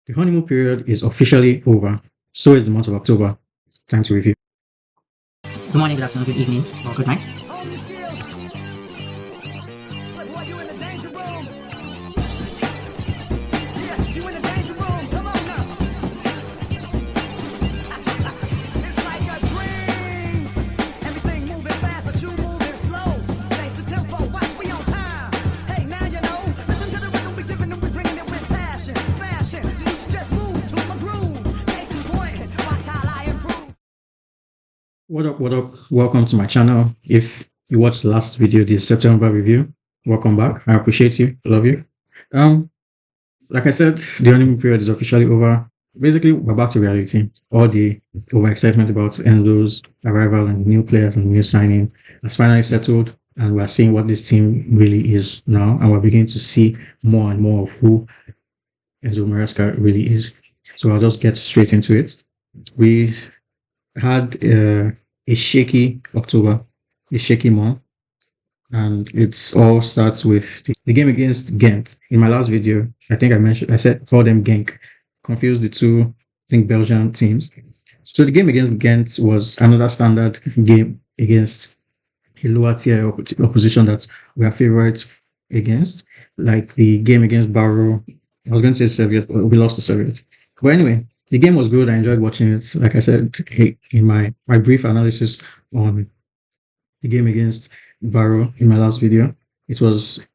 The honeymoon period is officially over. So is the month of October. Time to review. Good morning, good afternoon, good evening, or good night. What up, what up? Welcome to my channel. If you watched the last video, the September review, welcome back. I appreciate you. I love you. Like I said, the honeymoon period is officially over. Basically, we're back to reality. All the overexcitement about Enzo's arrival and new players and new signing has finally settled, and we're seeing what this team really is now, and we're beginning to see more and more of who Enzo Maresca really is. So I'll just get straight into it. We had a shaky October, a shaky month, and it all starts with the game against Gent. In my last video, I think I call them Genk, confused the two, I think, Belgian teams. So the game against Gent was another standard game against a lower tier opposition that we are favorites against, like the game against Barrow. I was going to say Soviet, but we lost to Soviet. But anyway, the game was good. I enjoyed watching it. Like I said in my brief analysis on the game against Barrow in my last video, it was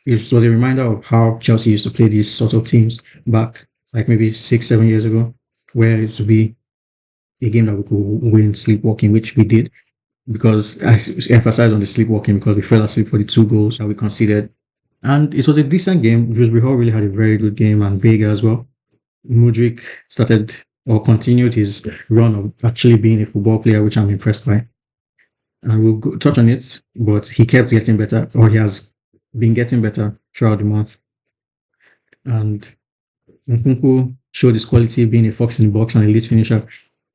a reminder of how Chelsea used to play these sort of teams back, like maybe 6-7 years ago, where it would be a game that we could win sleepwalking, which we did, because I emphasized on the sleepwalking because we fell asleep for the 2 goals that we conceded. And it was a decent game. Drewsbury Hall really had a very good game, and Vega as well. Mudryk started or continued his run of actually being a football player, which I'm impressed by. And we'll touch on it, but he kept getting better, or he has been getting better throughout the month. And Nkunku showed his quality, being a fox in the box and a elite finisher.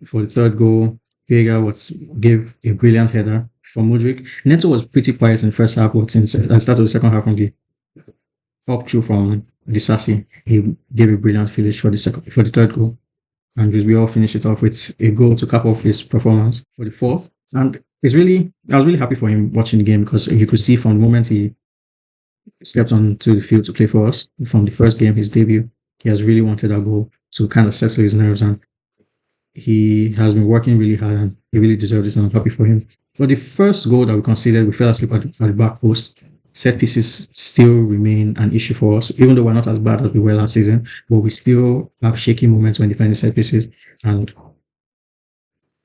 For the 3rd goal, Vega gave a brilliant header for Mudryk. Neto was pretty quiet in the first half, but since the start of the second half, from the up through from Disasi, he gave a brilliant finish for the 3rd goal. And we all finished it off with a goal to cap off his performance for the 4th. And I was really happy for him watching the game, because you could see from the moment he stepped onto the field to play for us, from the first game, his debut, he has really wanted that goal to kind of settle his nerves, and he has been working really hard, and he really deserved it, and I'm happy for him. But the first goal that we conceded, we fell asleep at the back post. Set pieces still remain an issue for us, even though we're not as bad as we were last season, but we still have shaky moments when defending set pieces, and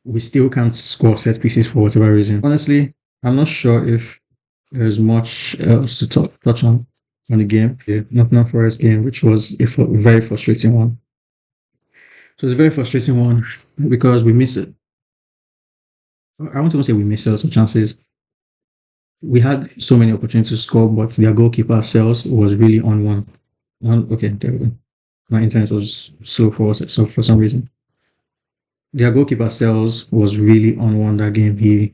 we still can't score set pieces for whatever reason. Honestly, I'm not sure if there's much else to touch on the game. The Nottingham Forest game, which was a very frustrating one. So it's a very frustrating one because we missed it. I won't even say we missed lots of chances. We had so many opportunities to score, but their goalkeeper Sells was really on one. Okay, there we go. My internet was slow for some reason. Their goalkeeper Sells was really on one that game. He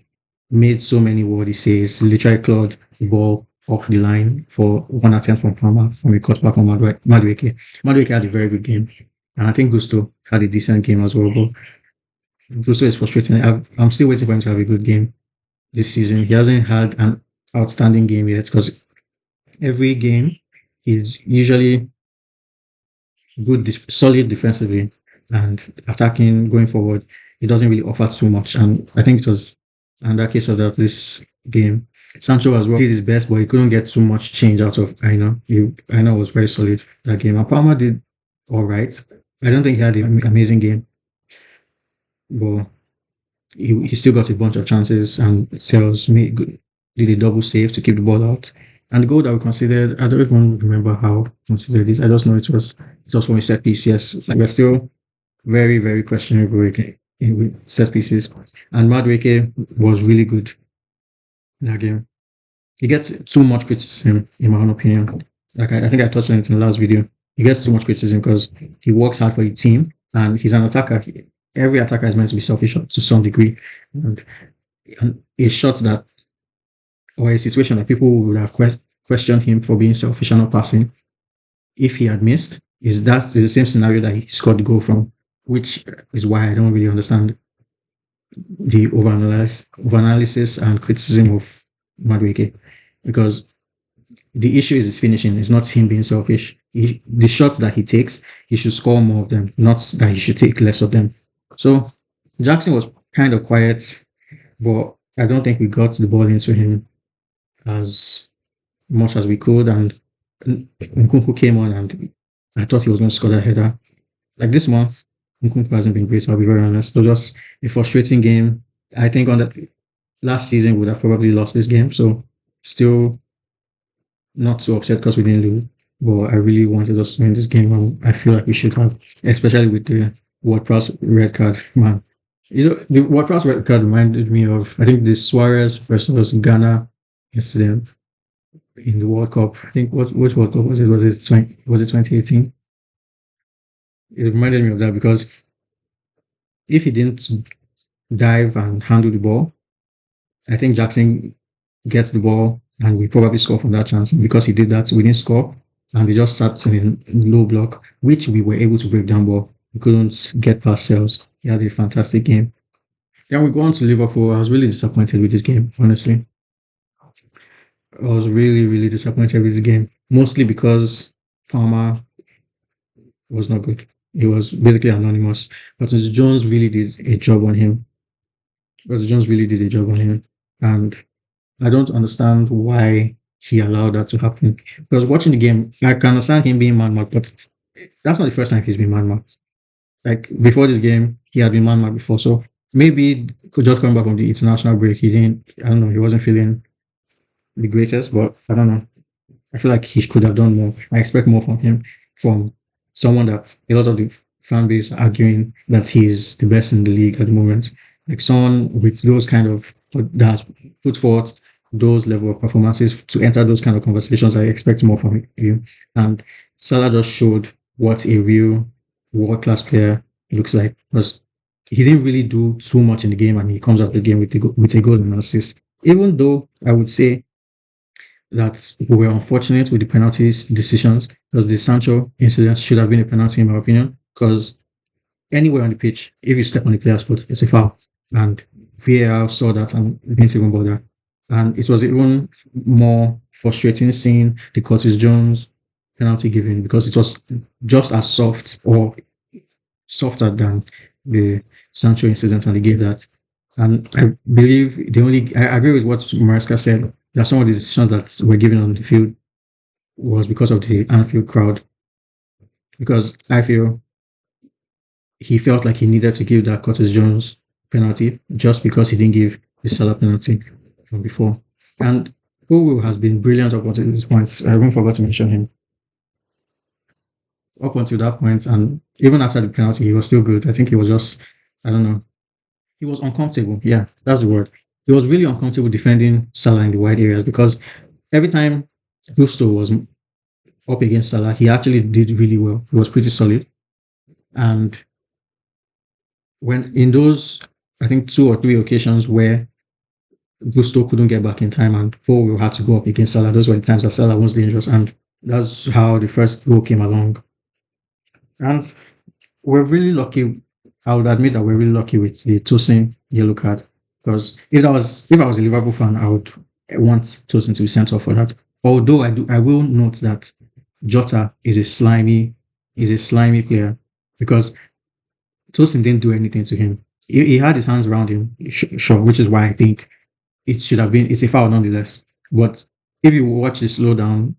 made so many wordy saves. He literally clawed the ball off the line for one attempt from Palmer, from a cutback from Madueke. Madueke had a very good game, and I think Gusto had a decent game as well. But Gusto is frustrating. I'm still waiting for him to have a good game this season. He hasn't had an outstanding game yet, because every game he's usually good, solid defensively, and attacking going forward, he doesn't really offer too much. And I think it was another case of that this game. Sancho as well did his best, but he couldn't get too much change out of Aina. Aina was very solid that game. And Palmer did all right. I don't think he had an amazing game, but he still got a bunch of chances, and Sells did a double save to keep the ball out. And the goal that we considered, I don't even remember how we considered this. I just know it was from a set piece. Yes, like we're still very, very questionable with set pieces. And Madueke was really good in that game. He gets too much criticism, in my own opinion. Like I think I touched on it in the last video. He gets too much criticism because he works hard for the team, and he's an attacker. Every attacker is meant to be selfish to some degree. And a shot that, or a situation that people would have questioned him for being selfish and not passing, if he had missed, is that the same scenario that he scored the goal from, which is why I don't really understand the overanalysis and criticism of Madueke, because the issue is his finishing. It's not him being selfish. The shots that he takes, he should score more of them, not that he should take less of them. So Jackson was kind of quiet, but I don't think we got the ball into him as much as we could. And Nkunku came on, and I thought he was going to score that header. Like this month, Nkunku hasn't been great, I'll be very honest. It was just a frustrating game. I think on the last season, we would have probably lost this game. So still not too upset because we didn't lose. But I really wanted us to win this game, and I feel like we should have, especially with the Ward-Prowse red card. Man, the Ward-Prowse red card reminded me of, I think, the Suarez versus Ghana incident in the World Cup. I think which World Cup was it? Was it 2018? It reminded me of that because if he didn't dive and handle the ball, I think Jackson gets the ball and we probably score from that chance. And because he did that, we didn't score, and we just sat in low block, which we were able to break down, but we couldn't get past Sales. He had a fantastic game. Then we go on to Liverpool. I was really disappointed with this game, honestly. I was really, really disappointed with this game, mostly because Palmer was not good. He was basically anonymous. But Jones really did a job on him. And I don't understand why he allowed that to happen. Because watching the game, I can understand him being man-marked, but that's not the first time he's been man-marked. Like before this game, he had been man-marked before. So maybe just coming back from the international break, he wasn't feeling the greatest, but I don't know. I feel like he could have done more. I expect more from him, from someone that a lot of the fan base are arguing that he's the best in the league at the moment. Like someone with those kind of, that's put forth those level of performances to enter those kind of conversations. I expect more from him. And Salah just showed what a real world-class player looks like, because he didn't really do too much in the game, and he comes out of the game with a goal and an assist. Even though I would say that we were unfortunate with the penalties decisions, because the Sancho incident should have been a penalty in my opinion, because anywhere on the pitch, if you step on the player's foot, it's a foul. And VAR saw that and didn't even bother. And it was even more frustrating seeing the Curtis Jones penalty given, because it was just as soft or softer than the Sancho incident, and they gave that. And I believe I agree with what Mariska said, that some of the decisions that were given on the field was because of the Anfield crowd. Because I feel he felt like he needed to give that Curtis Jones penalty just because he didn't give the Salah penalty from before. And Owo has been brilliant up until this point. I even forgot to mention him. Up until that point, and even after the penalty, he was still good. I think he was just, I don't know, he was uncomfortable. Yeah, that's the word. He was really uncomfortable defending Salah in the wide areas, because every time Gusto was up against Salah, he actually did really well. He was pretty solid. And when in those, I think 2 or 3 occasions where Gusto couldn't get back in time and Paul had to go up against Salah, those were the times that Salah was dangerous. And that's how the first goal came along. And we're really lucky. I would admit that we're really lucky with the Tosin yellow card, because if I was a Liverpool fan, I would want Tosin to be sent off for that. Although I will note that Jota is a slimy player, because Tosin didn't do anything to him. He had his hands around him, sure, which is why I think it's a foul nonetheless. But if you watch the slow down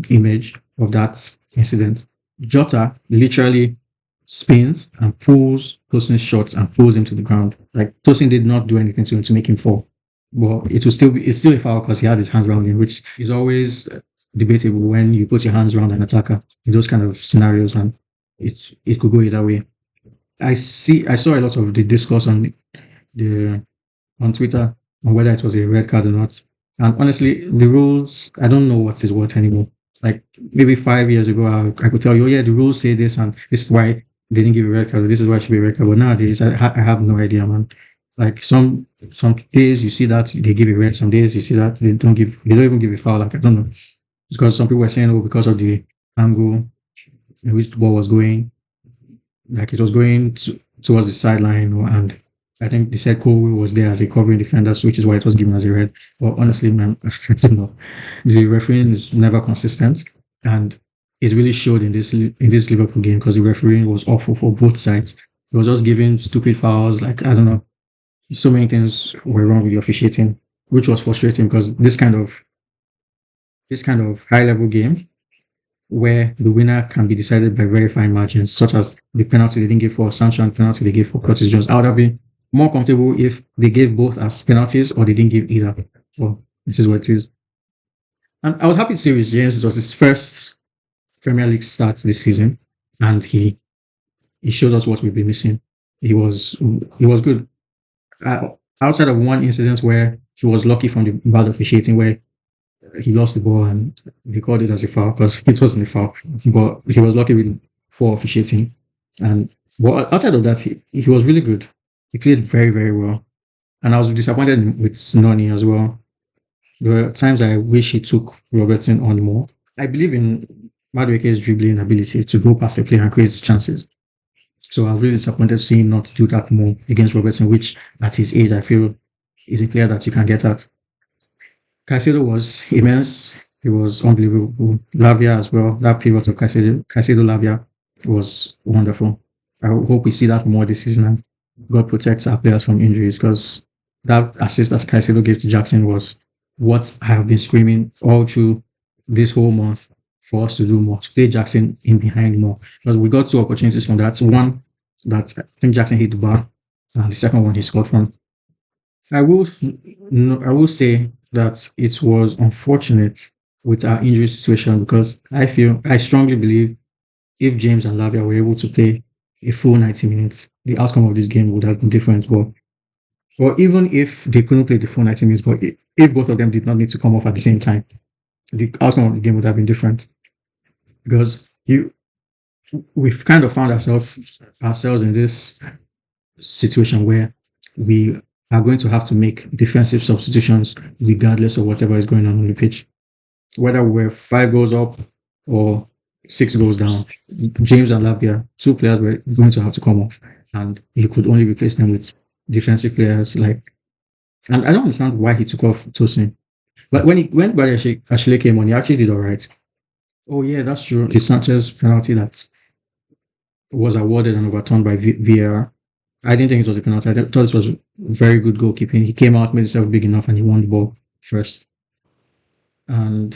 image of that incident, Jota literally spins and pulls Tosin's shots and pulls him to the ground. Like Tosin did not do anything to him to make him fall. Well, it's still a foul because he had his hands around him, which is always debatable when you put your hands around an attacker in those kind of scenarios, and it could go either way. I saw a lot of the discourse on Twitter on whether it was a red card or not. And honestly, the rules, I don't know what is what anymore. Like maybe 5 years ago, I could tell you, oh yeah, the rules say this, and this is why they didn't give a red card, or this is why it should be a red card. But nowadays, I have no idea, man. Like some days you see that they give a red, some days you see that they don't even give a foul. Like I don't know, because some people were saying, oh, because of the angle in which the ball was going. Like it was going towards the sideline, and I think they said Cole was there as a covering defender, so which is why it was given as a red. But honestly, man, I don't know. The refereeing is never consistent, and it really showed in this Liverpool game because the refereeing was awful for both sides. It was just giving stupid fouls. Like I don't know, so many things were wrong with the officiating, which was frustrating because this kind of high level game where the winner can be decided by very fine margins, such as the penalty they didn't give for Sancho and the penalty they gave for Curtis Jones. I would have been more comfortable if they gave both as penalties or they didn't give either. Well, this is what it is. And I was happy to see with James. It was his first Premier League start this season, and he showed us what we've been missing. He was good. Outside of one incident where he was lucky from the bad officiating, where he lost the ball and they called it as a foul because it wasn't a foul, but he was lucky with for officiating. And but outside of that, he was really good. He played very, very well. And I was disappointed with Noni as well. There were times I wish he took Robertson on more. I believe in Madueke's dribbling ability to go past the player and create chances. So I was really disappointed to see him not do that more against Robertson, which at his age I feel is a player that you can get at. Caicedo was immense. He was unbelievable. Lavia as well. That pivot of Caicedo Lavia was wonderful. I hope we see that more this season. And God protects our players from injuries because that assist that Caicedo gave to Jackson was what I have been screaming all through this whole month for us to do more, to play Jackson in behind more. Because we got two opportunities from that. One that I think Jackson hit the bar, and the second one he scored from. I will say that it was unfortunate with our injury situation because I strongly believe if James and Lavia were able to play a full 90 minutes, the outcome of this game would have been different. But or even if they couldn't play the full 90 minutes, but if both of them did not need to come off at the same time, the outcome of the game would have been different. Because we've kind of found ourselves in this situation where we are going to have to make defensive substitutions regardless of whatever is going on the pitch. Whether we're 5 goals up or 6 goals down, James and Lavia, two players were going to have to come off, and you could only replace them with defensive players. And I don't understand why he took off Tosin. But when Badi actually came on, he actually did all right. Oh yeah, that's true. The Sanchez penalty that was awarded and overturned by VAR. I didn't think it was a penalty. I thought it was very good goalkeeping. He came out, made himself big enough, and he won the ball first. And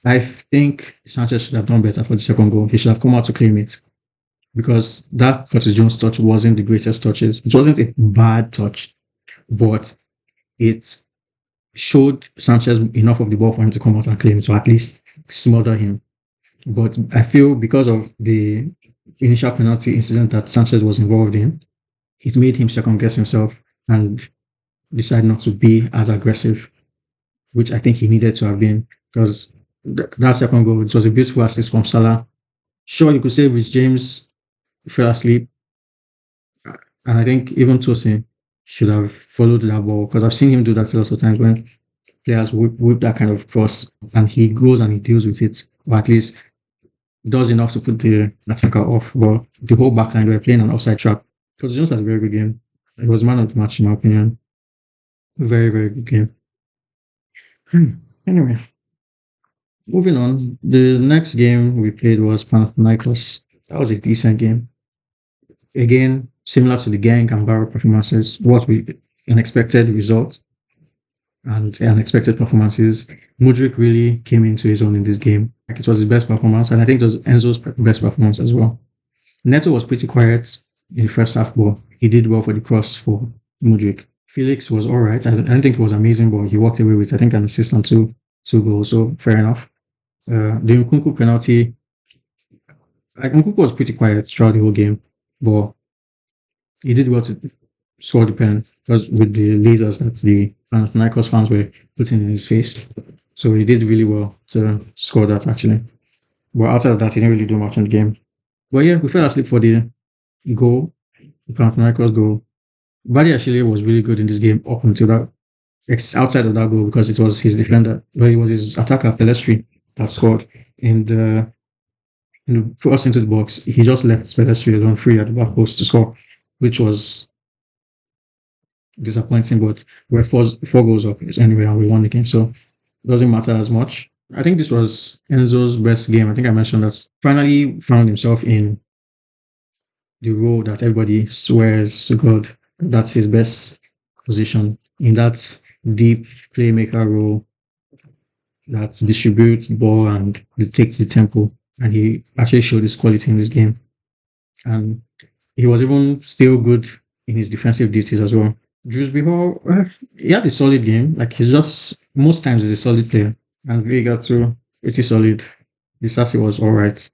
I think Sanchez should have done better for the second goal. He should have come out to claim it because that Curtis Jones touch wasn't the greatest touches. It wasn't a bad touch, but it showed Sanchez enough of the ball for him to come out and claim it, to at least smother him. But I feel because of the initial penalty incident that Sanchez was involved in, it made him second guess himself and decide not to be as aggressive, which I think he needed to have been because that second goal, it was a beautiful assist from Salah. Sure, you could say Rhys James fell asleep, and I think even Tosin should have followed that ball because I've seen him do that a lot of times when players whip that kind of cross and he goes and he deals with it, or at least does enough to put the attacker off. But the whole backline, they were playing an offside trap. Because Jones had a very good game. It was man of the match, in my opinion. Very, very good game. Anyway, moving on. The next game we played was Panathiniakos. That was a decent game. Again, similar to the Gang and Barrow performances, unexpected results and unexpected performances. Mudryk really came into his own in this game. Like it was his best performance, and I think it was Enzo's best performance as well. Neto was pretty quiet in the first half, but he did well for the cross for Mudryk. Felix was all right. I don't think it was amazing, but he walked away with, I think, an assist and two goals, so fair enough. The Nkunku penalty, Nkunku was pretty quiet throughout the whole game, but he did well to score the pen because with the lasers that the Panathinaikos fans were putting in his face. So he did really well to score that, actually. But outside of that, he didn't really do much in the game. But yeah, we fell asleep for the goal, the Panathinaikos goal. Badi actually was really good in this game up until that, outside of that goal, because it was his defender, but it was his attacker, Pelestri, that scored in the forced into the box. He just left Pedestrian alone free at the back post to score, which was disappointing. But we're four goals up anyway, and we won the game, so it doesn't matter as much. I think this was Enzo's best game. I think I mentioned that. Finally found himself in the role that everybody swears to God that's his best position, in that deep playmaker role that distributes the ball and dictates the tempo. And he actually showed his quality in this game. And he was even still good in his defensive duties as well. Drewsbury Hall, he had a solid game. Like, he's just, most times he's a solid player. And Vega too, pretty solid. The Sassy was all right.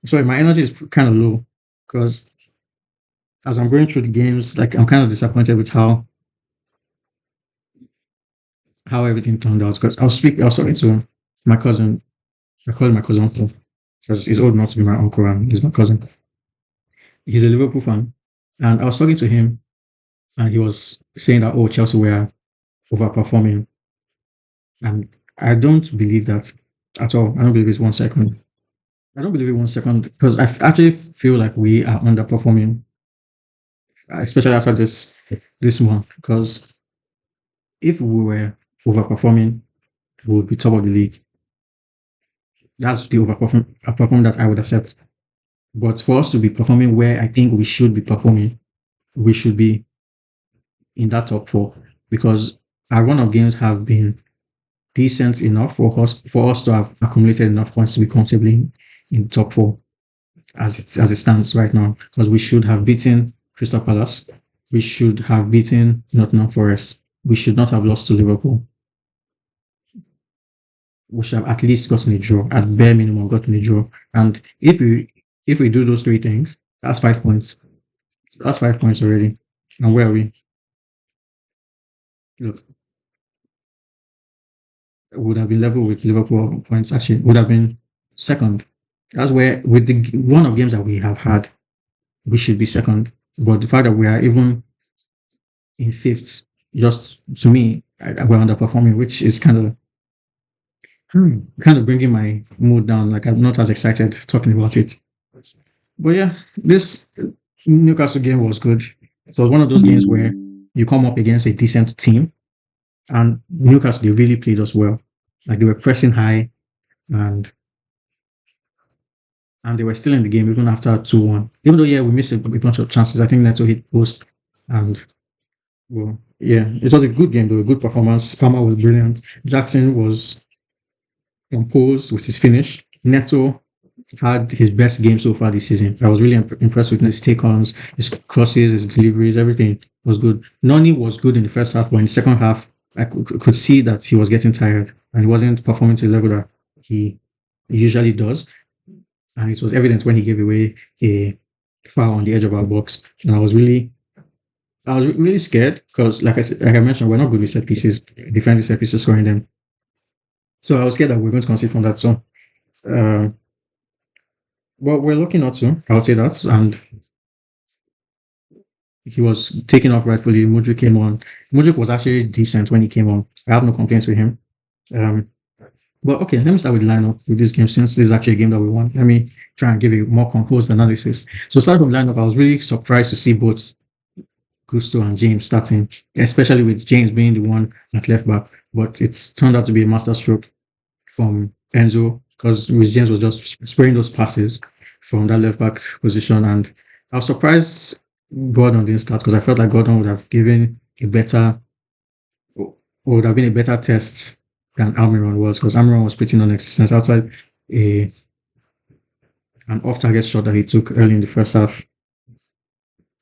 Sorry, my energy is kind of low because as I'm going through the games, like, I'm kind of disappointed with how everything turned out. Because I was talking to my cousin. I call him my cousin uncle because he's old enough to be my uncle and he's my cousin. He's a Liverpool fan, and I was talking to him, and he was saying that, oh, Chelsea were overperforming, and I don't believe that at all. I don't believe it 1 second. I don't believe it 1 second because I actually feel like we are underperforming, especially after this month. Because if we were overperforming, we would be top of the league. That's the overperform that I would accept. But for us to be performing where I think we should be performing, we should be in that top four, because our run of games have been decent enough for us to have accumulated enough points to be comfortably in top four as it stands right now. Because we should have beaten Crystal Palace, we should have beaten Nottingham Forest, we should not have lost to Liverpool. We should have at least gotten a draw, at bare minimum gotten a draw. And if we do those three things, that's 5 points. That's 5 points already. And where are we? Look, would have been level with Liverpool points. Actually, would have been second. That's where, with the run of games that we have had, we should be second. But the fact that we are even in fifth, just to me, we're underperforming, which is kind of bringing my mood down. Like, I'm not as excited talking about it. But yeah, this Newcastle game was good. It was one of those games where you come up against a decent team, and Newcastle, they really played us well. Like, they were pressing high, and they were still in the game even after 2-1. Even though, yeah, we missed a bunch of chances. I think Neto hit post, and well, yeah, it was a good game though, a good performance. Palmer was brilliant. Jackson was composed with his finish. Neto had his best game so far this season. I was really impressed with his take-ons, his crosses, his deliveries, everything was good. Noni was good in the first half, but in the second half, I could see that he was getting tired and he wasn't performing to the level that he usually does. And it was evident when he gave away a foul on the edge of our box. And I was really scared because, like I mentioned, we're not good with set pieces, defending set pieces, scoring them. So I was scared that we're going to concede from that. So, well, we're lucky not to. I would say that. And he was taken off rightfully. Mudryk came on. Mudryk was actually decent when he came on. I have no complaints with him. But okay, let me start with the lineup with this game, since this is actually a game that we won. Let me try and give a more composed analysis. So starting from lineup, I was really surprised to see both Gusto and James starting, especially with James being the one at left back. But it turned out to be a masterstroke from Enzo, because James was just spraying those passes from that left back position. And I was surprised Gordon didn't start, because I felt like Gordon would have been a better test than Almiron was, because Almiron was pretty non-existent outside an off-target shot that he took early in the first half.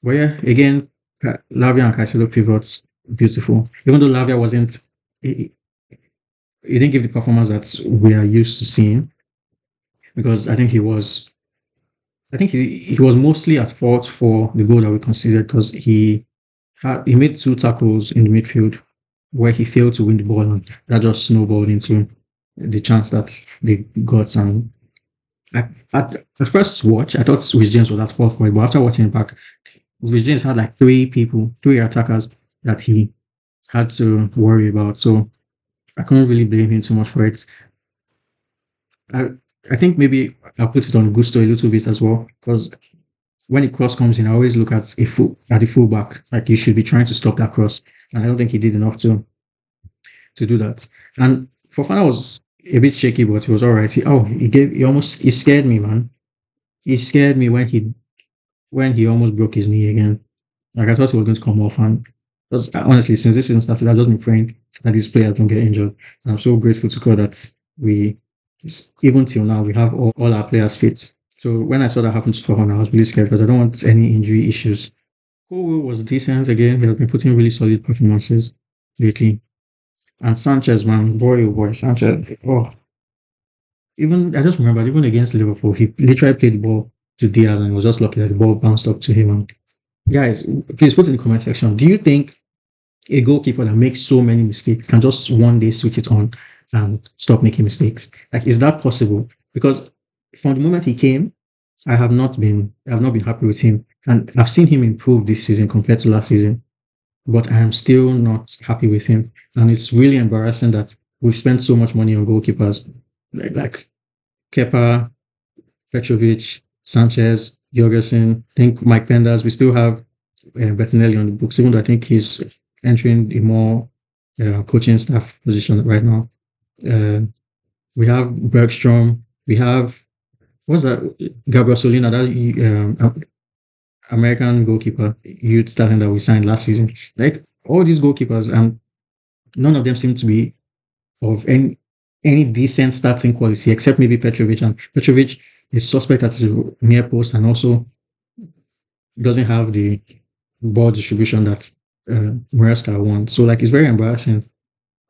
But yeah, again, Lavia and Caicedo pivots, beautiful. Even though Lavia wasn't, he didn't give the performance that we are used to seeing, because I think he was mostly at fault for the goal that we considered, because he made 2 tackles in the midfield where he failed to win the ball, and that just snowballed into the chance that they got. And at first watch, I thought Rhys James was at fault for it, but after watching it back, Rhys James had like 3 attackers that he had to worry about. So I couldn't really blame him too much for it. I think maybe I'll put it on Gusto a little bit as well, because when a cross comes in, I always look at the fullback. Like you should be trying to stop that cross, and I don't think he did enough to do that. And Fofana was a bit shaky, but he was all right. He scared me, man. He scared me when he almost broke his knee again. Like I thought he was going to come off, and because honestly, since this season started, I've just been praying that these players don't get injured. And I'm so grateful to God that we, even till now, we have all our players fit. So when I saw that happen to Fofana, I was really scared because I don't want any injury issues. Cole was decent again. He has been putting really solid performances lately. And Sanchez, man, boy, oh boy, Sanchez. Oh, even I just remember, even against Liverpool, he literally played the ball to Diaz and was just lucky that the ball bounced up to him. And guys, please put in the comment section. Do you think a goalkeeper that makes so many mistakes can just one day switch it on and stop making mistakes? Like, is that possible? Because from the moment he came, I have not been happy with him, and I've seen him improve this season compared to last season, but I am still not happy with him, and it's really embarrassing that we've spent so much money on goalkeepers like Kepa, Petrovic, Sanchez, Jorgensen. I think Mike Penders. We still have Bettinelli on the books, even though I think he's entering a more coaching staff position right now. Uh, we have Bergstrom. We have what's that? Gabriel Solina, that American goalkeeper, youth talent that we signed last season. Like all these goalkeepers, and none of them seem to be of any decent starting quality, except maybe Petrovic. And Petrovic is suspect at the near post, and also doesn't have the ball distribution that Maresca wants. So like it's very embarrassing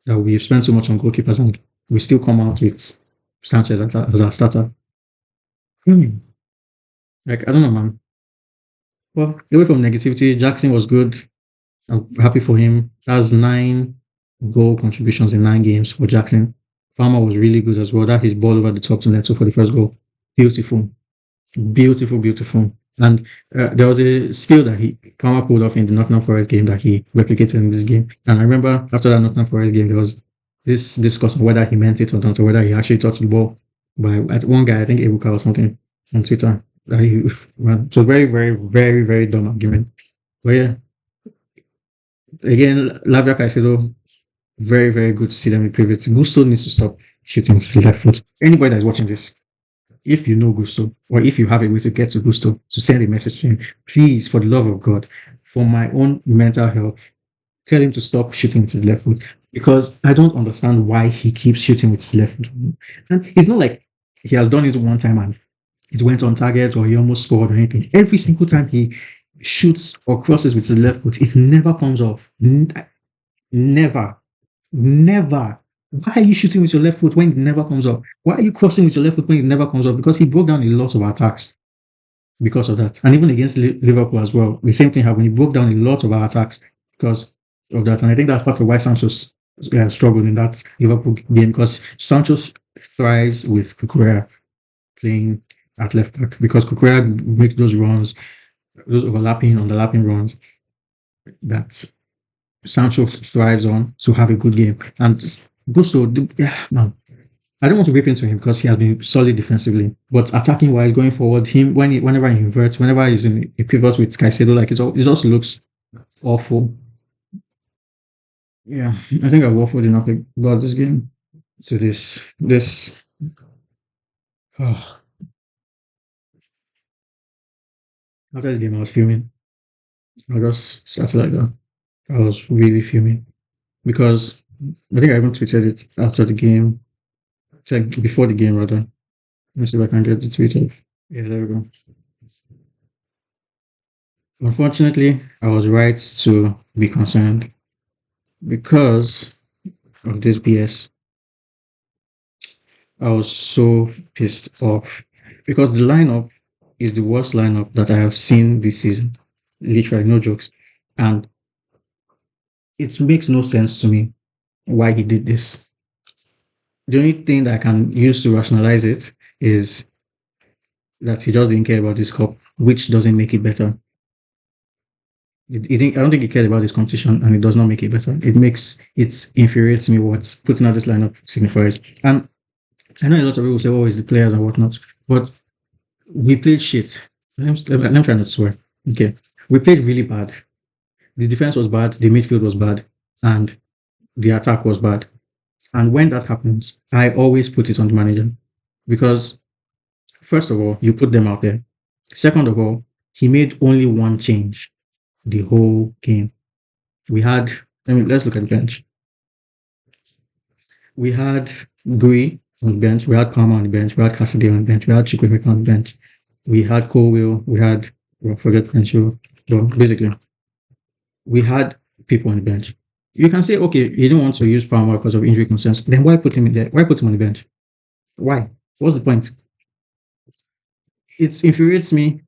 that we've spent so much on goalkeepers and we still come out with Sanchez as our starter. Hmm. Like I don't know, man. Well, away from negativity, Jackson was good. I'm happy for him. That's 9 goal contributions in 9 games for Jackson. Farmer was really good as well. That his ball over the top to Neto for the first goal. Beautiful, beautiful, beautiful. And there was a skill that Palmer pulled off in the Nottingham Forest game that he replicated in this game. And I remember after that Nottingham Forest game, there was this discussion on whether he meant it or not, or whether he actually touched the ball by one guy, I think Ebuka or something, on Twitter. That he ran. So very, very, very, very dumb argument. But yeah, again, Lavia Caicedo, very, very good to see them in pivot. Gusto needs to stop shooting with his left foot. Anybody that's watching this, if you know Gusto, or if you have a way to get to Gusto to send a message to him, please, for the love of God, for my own mental health, tell him to stop shooting with his left foot. Because I don't understand why he keeps shooting with his left foot. And it's not like he has done it one time and it went on target or he almost scored or anything. Every single time he shoots or crosses with his left foot, it never comes off. Never. Never. Why are you shooting with your left foot when it never comes up? Why are you crossing with your left foot when it never comes up? Because he broke down a lot of attacks because of that. And even against Liverpool as well, the same thing happened. He broke down a lot of our attacks because of that. And I think that's part of why Sancho's struggled in that Liverpool game, because Sancho thrives with Cucurella playing at left back, because Cucurella makes those runs, those underlapping runs that Sancho thrives on to have a good game. And Gusto, yeah, man, I don't want to rip into him because he has been solid defensively, but attacking wise, going forward, whenever he inverts, whenever he's in a pivot with Caicedo, like it just looks awful. Yeah, I think I waffled enough about this game. So this oh, after this game, I was fuming. I just started like that. I was really fuming because I think I even tweeted it after the game, like before the game rather. Let me see if I can get the tweet up. Yeah, there we go. Unfortunately, I was right to be concerned because of this BS. I was so pissed off because the lineup is the worst lineup that I have seen this season. Literally, no jokes. And it makes no sense to me why he did this. The only thing that I can use to rationalize it is that he just didn't care about this cup, which doesn't make it better. I don't think he cared about this competition, and it does not make it better. It infuriates me what putting out this lineup signifies. And I know a lot of people say, "Oh, it's the players and whatnot," but we played shit. Let me try not to swear. Okay, we played really bad. The defense was bad, the midfield was bad, and the attack was bad. And when that happens, I always put it on the manager because first of all, you put them out there. Second of all, he made only one change the whole game. We had, let's look at the bench. We had Gui on the bench, we had Palmer on the bench, we had Cassidy on the bench, we had Chukwuemeka on the bench, we had Colwill, we had, well, forget Crenshaw. So basically, we had people on the bench. You can say, okay, you don't want to use Palmer because of injury concerns. Then why put him in there? Why put him on the bench? Why? What's the point? It infuriates me.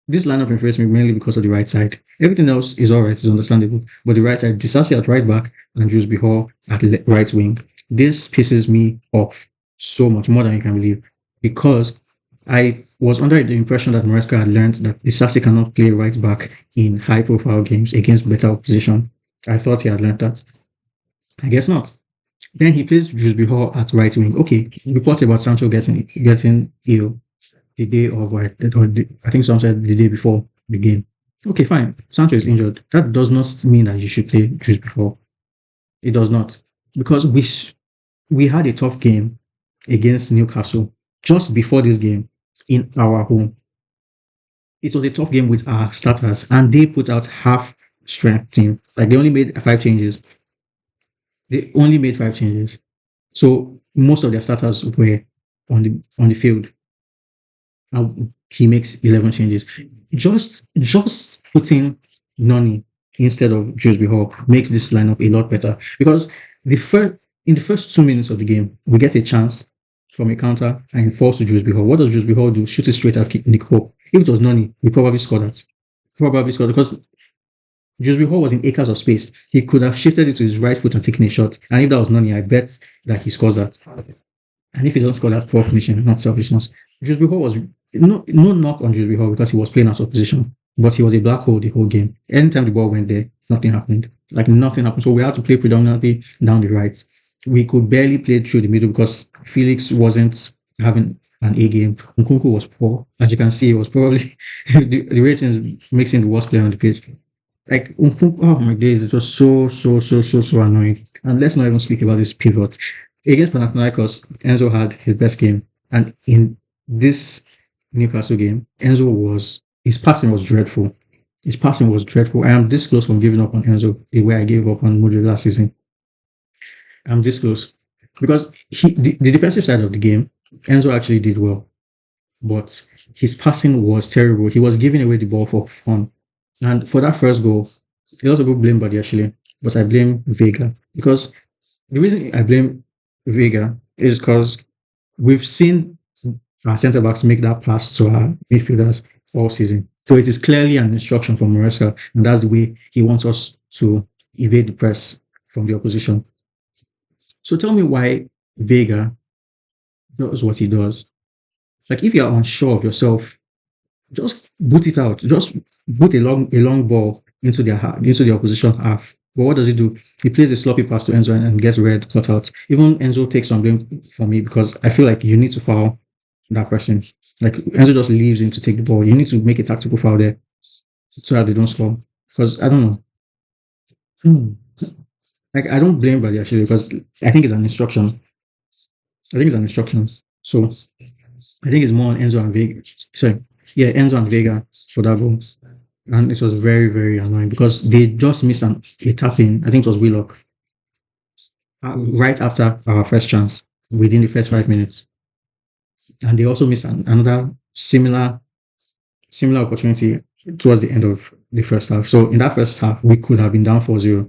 This lineup infuriates me mainly because of the right side. Everything else is all right, it's understandable. But the right side, Disasi at right back and Jules Hall at right wing. This pisses me off so much, more than you can believe. Because I was under the impression that Maresca had learned that Disasi cannot play right back in high profile games against better opposition. I thought he had learned that. I guess not. Then he plays Jules Hall at right wing. Okay, reports about Sancho getting ill the day of, I think some said the day before the game. Okay, fine. Sancho is injured. That does not mean that you should play Jules before. It does not. Because we had a tough game against Newcastle just before this game in our home. It was a tough game with our starters, and they put out half strength team. Like they only made 5 changes. They only made 5 changes. So most of their starters were on the field. And he makes 11 changes. Just putting Noni instead of Jules Hall makes this lineup a lot better because in the first 2 minutes of the game, we get a chance from a counter and it falls to Jules Hall. What does Jules Hall do? Shoot it straight at Nick Pope. If it was Noni, he probably scored that. Probably scored because Jules Hall was in acres of space. He could have shifted it to his right foot and taken a shot. And if that was Noni, I bet that he scores that. And if he doesn't score that, poor finishing, not selfishness. Jules Hall was no knock on Jules Hall because he was playing out of position, but he was a black hole the whole game. Anytime the ball went there, nothing happened. Like nothing happened. So we had to play predominantly down the right. We could barely play through the middle because Felix wasn't having an A game. Nkunku was poor. As you can see, it was probably the ratings makes him the worst player on the pitch. Like Nkunku, oh my days, it was so annoying. And let's not even speak about this pivot. Against Panathiniakos, Enzo had his best game. And in this Newcastle game, his passing was dreadful. His passing was dreadful. I am this close from giving up on Enzo the way I gave up on Mudryk last season. I'm this close. Because the defensive side of the game, Enzo actually did well. But his passing was terrible. He was giving away the ball for fun. And for that first goal, he also got blamed Badiashile, but I blame Vega. Because the reason I blame Vega is because we've seen our centre backs make that pass to our midfielders all season. So it is clearly an instruction from Maresca, and that's the way he wants us to evade the press from the opposition. So tell me why Vega does what he does. Like if you're unsure of yourself, just boot it out. Just boot a long ball into the opposition half. But what does he do? He plays a sloppy pass to Enzo and gets red cut out. Even Enzo takes some blame for me because I feel like you need to foul that person. Like Enzo just leaves him to take the ball. You need to make a tactical foul there so that they don't score. Because I don't know. Like I don't blame Badi actually because I think it's an instruction. So I think it's more on Enzo and Vega. Sorry. Yeah, Enzo and Vega for that goal. And it was very annoying because they just missed a tap-in. I think it was Willock. Right after our first chance, within the first 5 minutes. And they also missed another similar opportunity towards the end of the first half. So in that first half, we could have been down 4-0.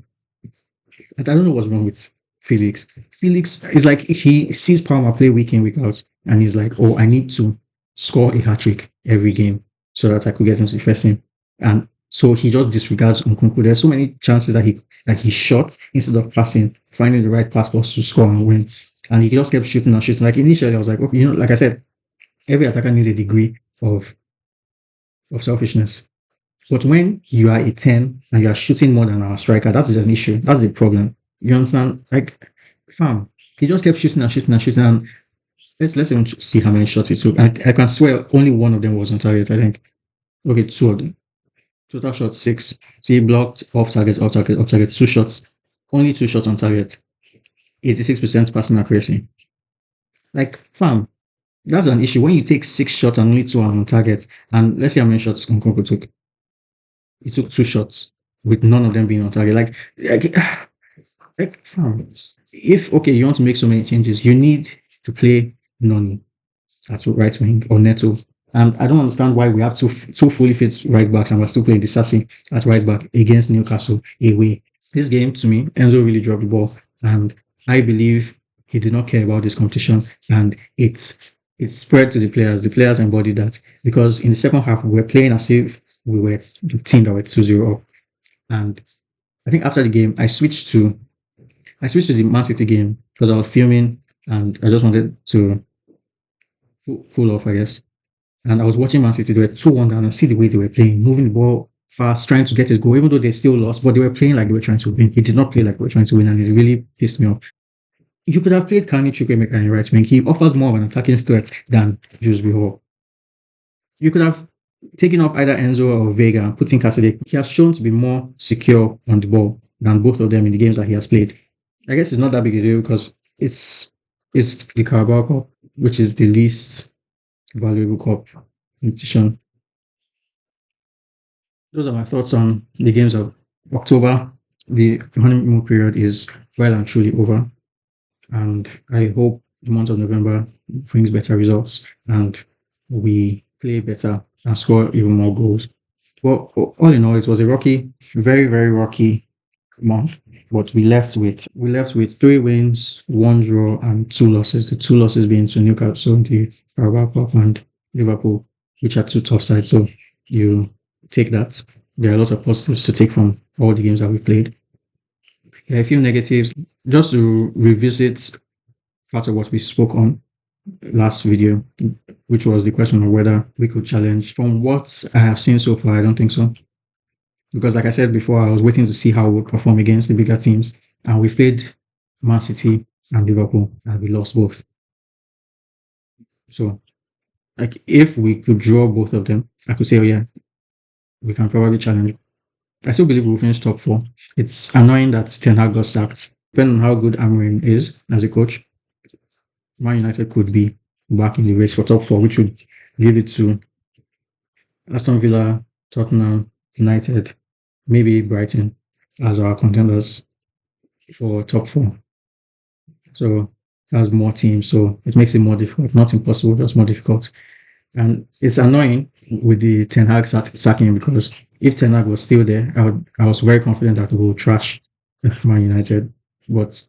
And I don't know what's wrong with Felix. Felix is like he sees Palmer play week in, week out, and he's like, oh, I need to score a hat-trick every game so that I could get into the first team. And so he just disregards Nkunku. There's so many chances that he shot instead of passing, finding the right pass to score and win. And he just kept shooting and shooting. Like initially, I was like, okay, like I said, every attacker needs a degree of selfishness. But when you are a 10 and you are shooting more than our striker, that is an issue. That's a problem. You understand? Like, fam, he just kept shooting and shooting and shooting. And let's even see how many shots he took. I can swear only one of them was on target. I think. Okay, two of them. Total shots 6. So he blocked off target, off target, off target. 2 shots. Only 2 shots on target. 86% passing accuracy. Like, fam, that's an issue. When you take 6 shots and only 2 are on target, and let's see how many shots Nkunku took. He took 2 shots with none of them being on target. Like fam, if okay, you want to make so many changes, you need to play Noni at right wing or Neto. And I don't understand why we have two fully fit right backs and we're still playing Disasi at right back against Newcastle away. This game, to me, Enzo really dropped the ball, and I believe he did not care about this competition, and it spread to the players. The players embodied that because in the second half we were playing as if we were the team that were 2-0 up. And I think after the game, I switched to the Man City game because I was filming and I just wanted to full off, I guess. And I was watching Man City. They were 2-1 down, and see the way they were playing, moving the ball fast, trying to get a goal, even though they still lost, but they were playing like they were trying to win. It did not play like they were trying to win, and it really pissed me off. You could have played Kani Chukwuemeka in right wing. He offers more of an attacking threat than Jusby Hall. You could have taken off either Enzo or Vega and put in Cassidy. He has shown to be more secure on the ball than both of them in the games that he has played. I guess it's not that big a deal because it's the Carabao Cup, which is the least valuable cup competition. Those are my thoughts on the games of October. The honeymoon period is well and truly over, and I hope the month of November brings better results and we play better and score even more goals. Well, all in all, it was a rocky, very, very rocky month. But we left with 3 wins, 1 draw, and 2 losses. The 2 losses being to Newcastle, the Carabao Cup, and Liverpool, which are 2 tough sides. So you take that. There are a lot of positives to take from all the games that we played. There are a few negatives. Just to revisit part of what we spoke on last video, which was the question of whether we could challenge. From what I have seen so far, I don't think so. Because like I said before, I was waiting to see how we would perform against the bigger teams. And we played Man City and Liverpool, and we lost both. So, like, if we could draw both of them, I could say, oh yeah, we can probably challenge. I still believe we'll finish top 4. It's annoying that Ten Hag got sacked. Depending on how good Amorim is as a coach, Man United could be back in the race for top 4, which would give it to Aston Villa, Tottenham, United, maybe Brighton as our contenders for top 4. So that's more teams, so it makes it more difficult. Not impossible, just more difficult. And it's annoying with the Ten Hag sacking, because if Ten Hag was still there, I was very confident that we would trash Man United. But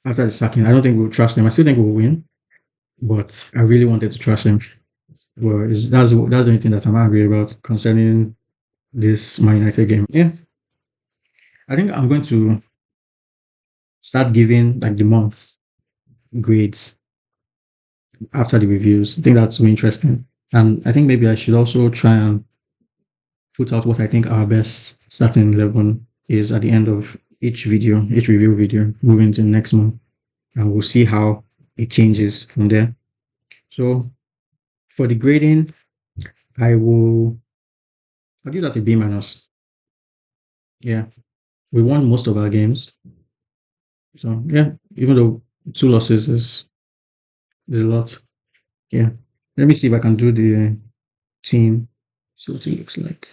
after the sacking, I don't think we'll trash them. I still think we'll win, but I really wanted to trash them. Well, that's the only thing that I'm angry about concerning this Man United game. Yeah, I think I'm going to start giving like the month grades after the reviews. I think that's really interesting, and I think maybe I should also try and put out what I think our best starting 11 is at the end of each review video, moving to the next month, and we'll see how it changes from there. So for the grading, I'll give that a B-. Yeah, we won most of our games. So yeah, even though 2 losses is a lot. Yeah, let me see if I can do the team. See what it looks like.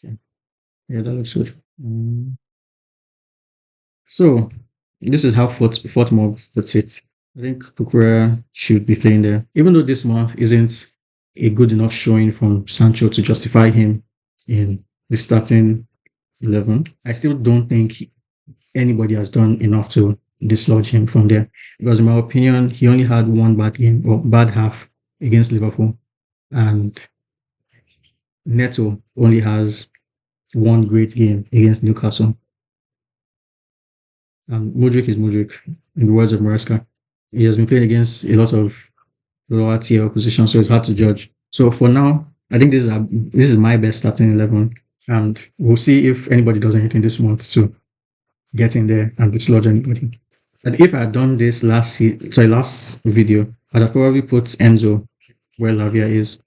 Okay, yeah, that looks good. So this is how Fortmore puts it. I think Kukurea should be playing there, even though this month isn't a good enough showing from Sancho to justify him in the starting 11. I still don't think anybody has done enough to dislodge him from there, because in my opinion, he only had 1 bad game or bad half against Liverpool, and Neto only has 1 great game against Newcastle. And Mudryk is Mudryk, in the words of Maresca. He has been playing against a lot of lower tier opposition, so it's hard to judge. So for now, I think this is my best starting 11. and we'll see if anybody does anything this month to get in there and dislodge anybody. And if I had done this last video, I'd have probably put Enzo where Lavia is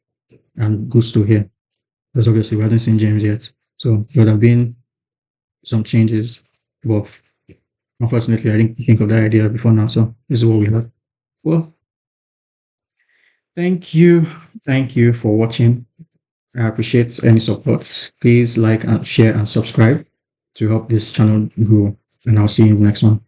and Gusto here, because obviously we haven't seen James yet. So there would have been some changes, but unfortunately I didn't think of that idea before now. So this is what we have. Well, thank you for watching. I appreciate any support. Please like and share and subscribe to help this channel grow. And I'll see you in the next one.